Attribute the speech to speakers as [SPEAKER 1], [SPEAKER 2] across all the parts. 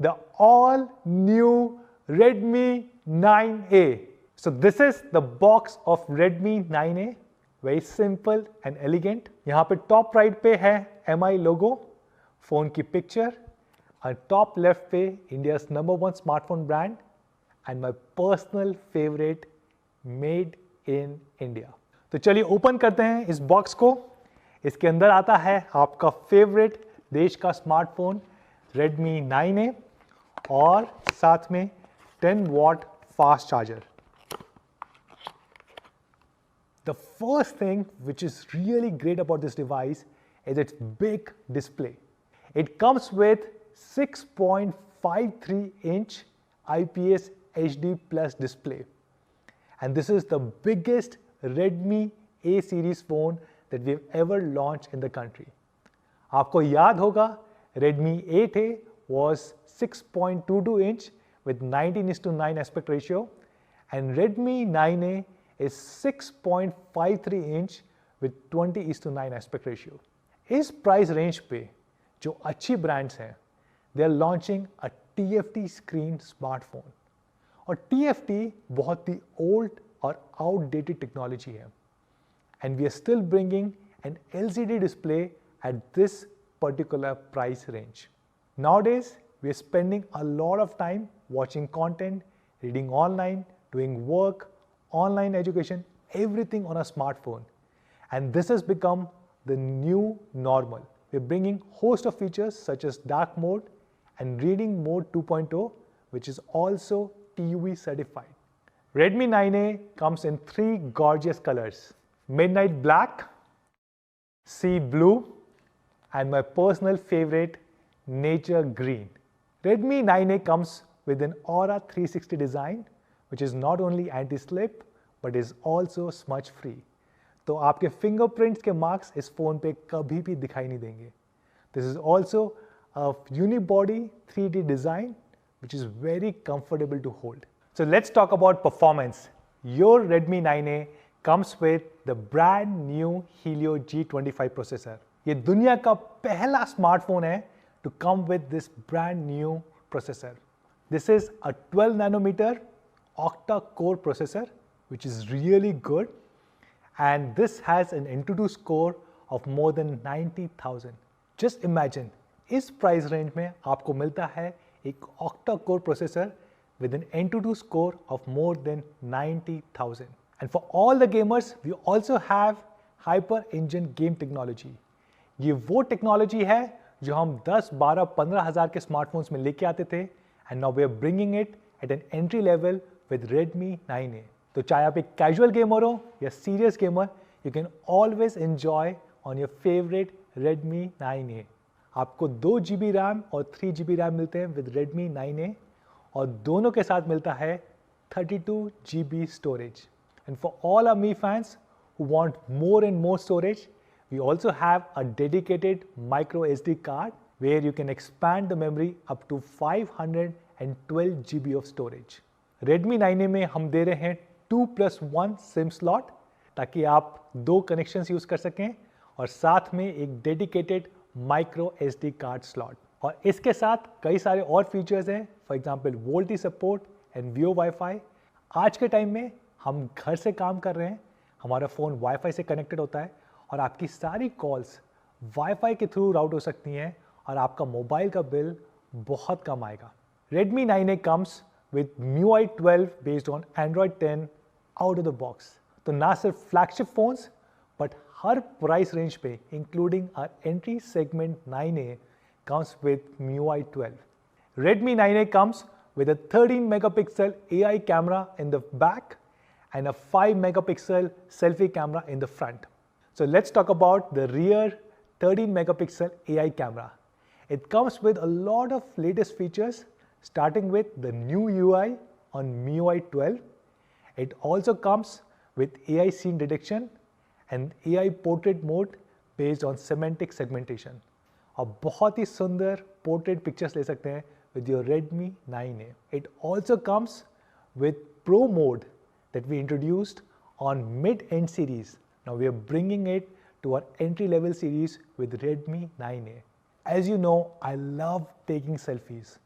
[SPEAKER 1] the all new Redmi 9A. So this is the box of Redmi 9A. Very simple and elegant. यहाँ पे top right पे है MI logo, phone की picture, और top left पे India's #1 smartphone brand and my personal favorite made in India. तो चलिए open करते हैं इस बॉक्स को. इसके अंदर आता है आपका फेवरेट देश का स्मार्टफोन Redmi 9A और साथ में 10 watt fast charger. The first thing which is really great about this device is its big display. It comes with 6.53-inch IPS HD Plus display. And this is the biggest Redmi A series phone that we've ever launched in the country. आपको याद होगा Redmi 8A was 6.22 inch with 19:9 aspect ratio and Redmi 9A is 6.53 inch with 20:9 aspect ratio. इस price range पे जो अच्छी brands हैं they are launching a TFT screen smartphone. और TFT बहुत ही old और outdated technology है. And we are still bringing an LCD display at this particular price range. Nowadays, we are spending a lot of time watching content, reading online, doing work, online education, everything on a smartphone. And this has become the new normal. We are bringing host of features such as dark mode and reading mode 2.0, which is also TUV certified. Redmi 9A comes in 3 gorgeous colors: Midnight Black, Sea Blue, and my personal favorite, Nature Green. Redmi 9A comes with an Aura 360 design, which is not only anti-slip but is also smudge free. तो आपके fingerprints के marks इस phone पे कभी भी दिखाई नहीं देंगे. This is also a unibody 3D design, which is very comfortable to hold. So let's talk about performance. Your Redmi 9A comes with the brand new Helio G25 processor. ये दुनिया का पहला स्मार्टफोन है to come with this brand new processor. This is a 12 nanometer octa-core processor, which is really good, and this has an Antutu score of more than 90,000. Just imagine, इस price range में आपको मिलता है एक octa-core processor with an Antutu score of more than 90,000. And for all the gamers, we also have Hyper Engine game technology. ये वो technology है जो हम 10, 12, 15 हज़ार के स्मार्टफोन्स में लेके आते थे and now we are bringing it at an entry level with Redmi 9A. तो चाहे आप एक कैजुअल गेमर हो या serious gamer, you can always enjoy on your favourite Redmi 9A. आपको 2 GB रैम और 3 GB रैम मिलते हैं विद Redmi 9A और दोनों के साथ मिलता है 32 GB storage. And for all our Mi fans who want more and more storage, we also have a dedicated micro SD card where you can expand the memory up to 512 GB of storage. Redmi 9A में हम दे रहे हैं 2+1 SIM slot ताकि आप 2 connections use कर सकें और साथ में एक dedicated micro SD card slot. और इसके साथ कई सारे और फीचर्स हैं, for example VoLTE support and Vio Wi-Fi. आज के टाइम में हम घर से काम कर रहे हैं, हमारा फ़ोन वाईफाई से कनेक्टेड होता है और आपकी सारी कॉल्स वाईफाई के थ्रू राउट हो सकती हैं और आपका मोबाइल का बिल बहुत कम आएगा. Redmi 9A comes with MIUI 12 based on Android 10 out of the box. तो ना सिर्फ फ्लैगशिप फोन्स बट हर प्राइस रेंज पे including our entry segment 9A comes with MIUI 12. Redmi 9A comes with a 13 megapixel AI camera in the back and a 5 megapixel selfie camera in the front. So let's talk about the rear 13 megapixel AI camera. It comes with a lot of latest features, starting with the new UI on MIUI 12. It also comes with AI scene detection and AI portrait mode based on semantic segmentation. आप बहुत ही सुंदर portrait pictures ले सकते हैं with your Redmi 9A. It also comes with Pro mode that we introduced on mid-end series. Now we are bringing it to our entry-level series with Redmi 9A. As you know, I love taking selfies.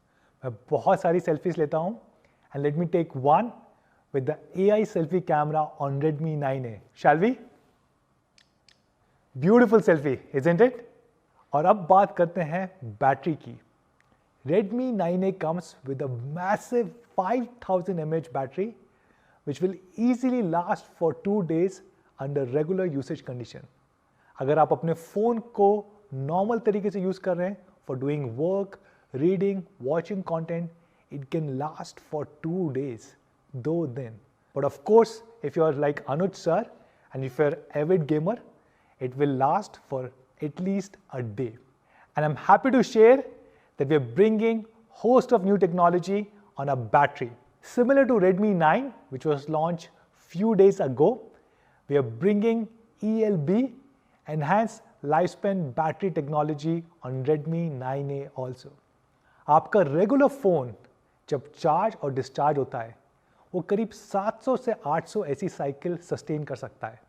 [SPEAKER 1] मैं बहुत सारी selfies लेता हूँ and let me take one with the AI selfie camera on Redmi 9A. Shall we? Beautiful selfie, isn't it? और अब बात करते हैं बैटरी की. Redmi 9A comes with a massive 5000 mAh battery which will easily last for 2 days under regular usage condition. अगर आप अपने phone को नॉर्मल तरीके से यूज़ कर रहे हैं for doing work, reading, watching content, it can last for 2 days, though then. But of course, if you are like Anuj sir and if you're an avid gamer, it will last for at least a day. And I'm happy to share that we're bringing host of new technology on a battery. Similar to Redmi 9, which was launched few days ago, we are bringing ELB, Enhanced Lifespan Battery Technology on Redmi 9A also. आपका regular phone जब charge और discharge होता है वो करीब 700 से 800 ऐसी cycle sustain कर सकता है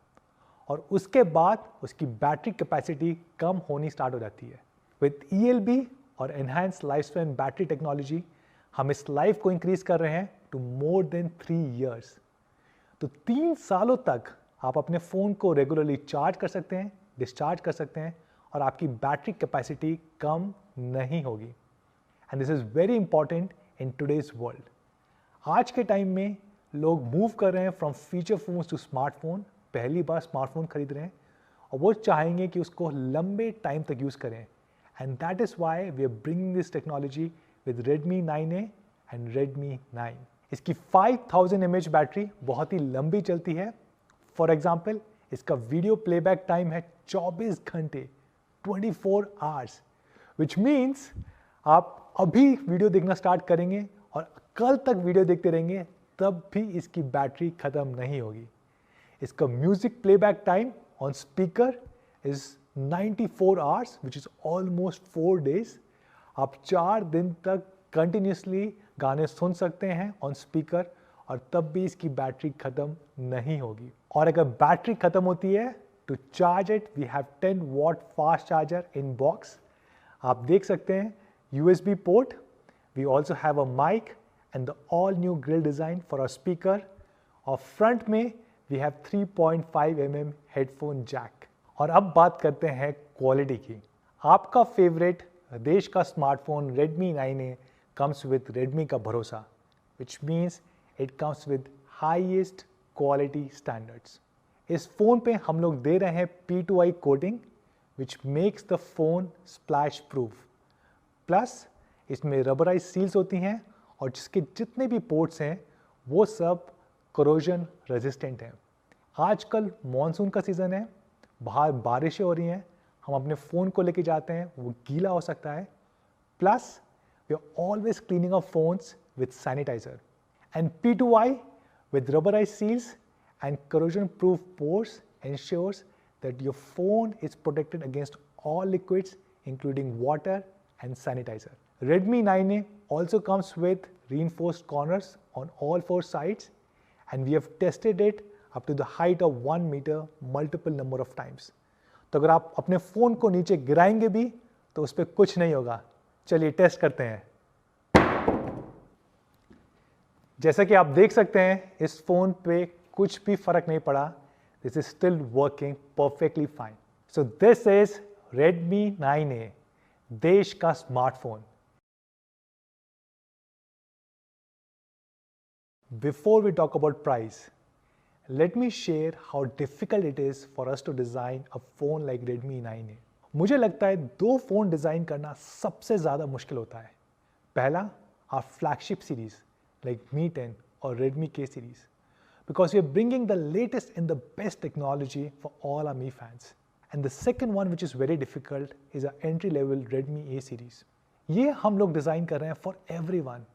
[SPEAKER 1] और उसके बाद उसकी बैटरी कैपेसिटी कम होनी स्टार्ट हो जाती है. विद ELB और enhance life span battery technology हम इस लाइफ को इंक्रीज कर रहे हैं टू मोर देन 3 years. तो 3 सालों तक आप अपने फ़ोन को रेगुलरली चार्ज कर सकते हैं, डिस्चार्ज कर सकते हैं और आपकी बैटरी कैपेसिटी कम नहीं होगी. And this is very important in today's world. आज के टाइम में लोग मूव कर रहे हैं from feature phones to smartphone. पहली बार स्मार्टफोन खरीद रहे हैं और वो चाहेंगे कि उसको लंबे टाइम तक यूज़ करें. And that is why we are bringing this technology with Redmi 9A and Redmi 9. इसकी 5000 mAh बैटरी बहुत ही लंबी चलती है. फॉर एग्जाम्पल इसका वीडियो प्लेबैक टाइम है 24 घंटे 24 hours, विच मीन्स आप अभी वीडियो देखना स्टार्ट करेंगे और कल तक वीडियो देखते रहेंगे तब भी इसकी बैटरी ख़त्म नहीं होगी. इसका music playback time on speaker is 94 hours, which is almost 4 days. आप 4 दिन तक कंटिन्यूसली गाने सुन सकते हैं ऑन स्पीकर और तब भी इसकी बैटरी ख़त्म नहीं होगी. और अगर बैटरी ख़त्म होती है to charge it we have 10 watt fast charger in box. आप देख सकते हैं USB port. We also have a mic and the all new grill design for our speaker. और फ्रंट में we have 3.5 mm headphone jack. और अब बात करते हैं क्वालिटी की. आपका फेवरेट देश का smartphone Redmi 9A comes with Redmi का भरोसा, which means it comes with highest quality standards. इस फ़ोन पे हम लोग दे रहे हैं P2I coating which makes the phone splash proof. Plus इसमें रबराइज सील्स होती हैं और जिसके जितने भी पोर्ट्स हैं वो सब करोजन रेजिस्टेंट हैं. आजकल मॉनसून का सीज़न है, बाहर बारिशें हो रही हैं, हम अपने फ़ोन को लेके जाते हैं वो गीला हो सकता है. Plus we are always cleaning our phones with sanitiser. And P2I with rubberized seals and corrosion proof pores ensures that your phone is protected against all liquids including water and sanitizer. Redmi 9A also comes with reinforced corners on all 4 sides and we have tested it up to the height of 1 meter multiple number of times. तो अगर आप अपने phone को नीचे गिराएंगे भी तो उस पर कुछ नहीं होगा. चलिए टेस्ट करते हैं. जैसा कि आप देख सकते हैं इस फ़ोन पे कुछ भी फ़र्क नहीं पड़ा. This is still working perfectly fine. So this is Redmi 9A, देश का smartphone. Before we talk about price, let me share how difficult it is for us to design a phone like Redmi 9A. मुझे लगता है 2 phone design करना सबसे ज़्यादा मुश्किल होता है. पहला our flagship series like Mi 10 or Redmi K series, because we are bringing the latest and the best technology for all our Mi fans. And the second one which is very difficult is our entry level Redmi A series. ये हम लोग design कर रहे हैं for everyone.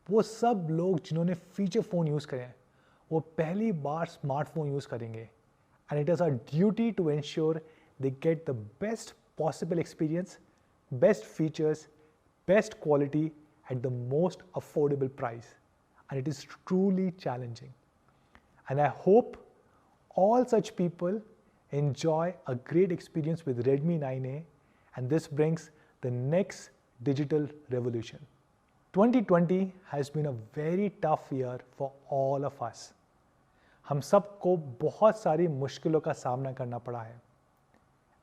[SPEAKER 1] वो सब लोग जिन्होंने फीचर फ़ोन यूज़ करें हैं वो पहली बार स्मार्टफोन यूज़ करेंगे. And it is our duty to ensure they get the best possible experience, best features, best quality at the most affordable price. And it is truly challenging. And I hope all such people enjoy a great experience with Redmi 9A, and this brings the next digital revolution. 2020 has been a very tough year for all of us. हम सबको बहुत सारी मुश्किलों का सामना करना पड़ा है.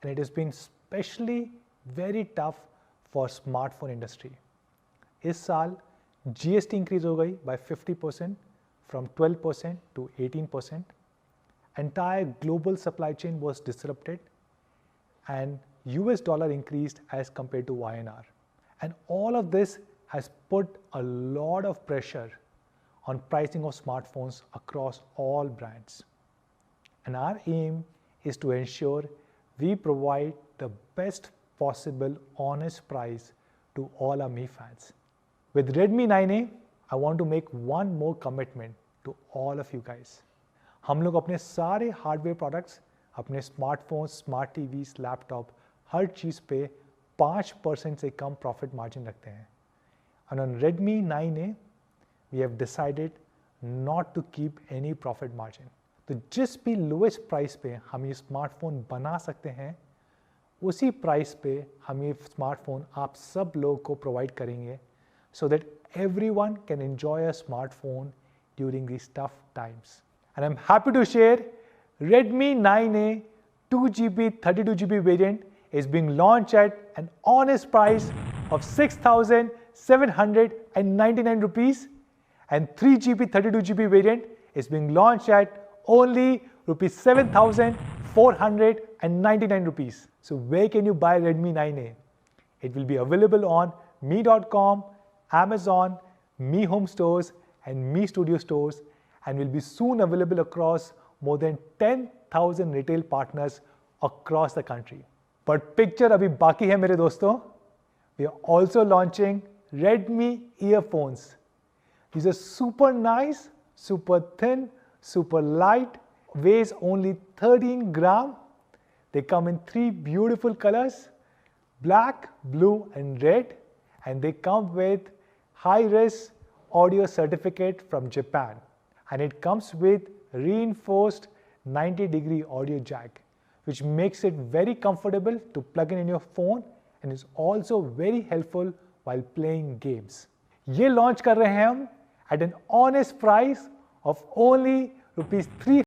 [SPEAKER 1] And it has been especially very tough for smartphone industry. इस साल GST increase हो गई by 50% from 12% to 18%. Entire global supply chain was disrupted and US dollar increased as compared to INR. And all of this has put a lot of pressure on pricing of smartphones across all brands. And our aim is to ensure we provide the best possible honest price to all our Mi fans. With Redmi 9A, I want to make one more commitment to all of you guys. हम लोग अपने सारे hardware products, अपने smartphones, smart TVs, laptop, हर चीज़ पे 5% से कम profit margin रखते हैं. And on Redmi 9A, we have decided not to keep any profit margin. तो जिस भी लोएस्ट प्राइस पे हम ये स्मार्टफोन बना सकते हैं, उसी प्राइस पे हम ये स्मार्टफोन आप सब लोगों को प्रोवाइड करेंगे so that everyone can enjoy a smartphone during these tough times. And I'm happy to share Redmi 9A 2GB 32GB variant is being launched at an honest price of 6,799 rupees, and 3GB 32GB variant is being launched at only rupees 7,499 rupees. So where can you buy Redmi 9A? It will be available on Mi.com, Amazon, Mi Home Stores and Mi Studio Stores, and will be soon available across more than 10,000 retail partners across the country. But picture abhi baki hai mere dosto. We are also launching Redmi earphones. These are super nice, super thin, super light, weighs only 13 gram. They come in 3 beautiful colors, black, blue and red, and they come with high-res audio certificate from Japan. And it comes with reinforced 90-degree audio jack, which makes it very comfortable to plug in your phone and is also very helpful while playing games. ये launch कर रहे हैं हम at an honest price of only rupees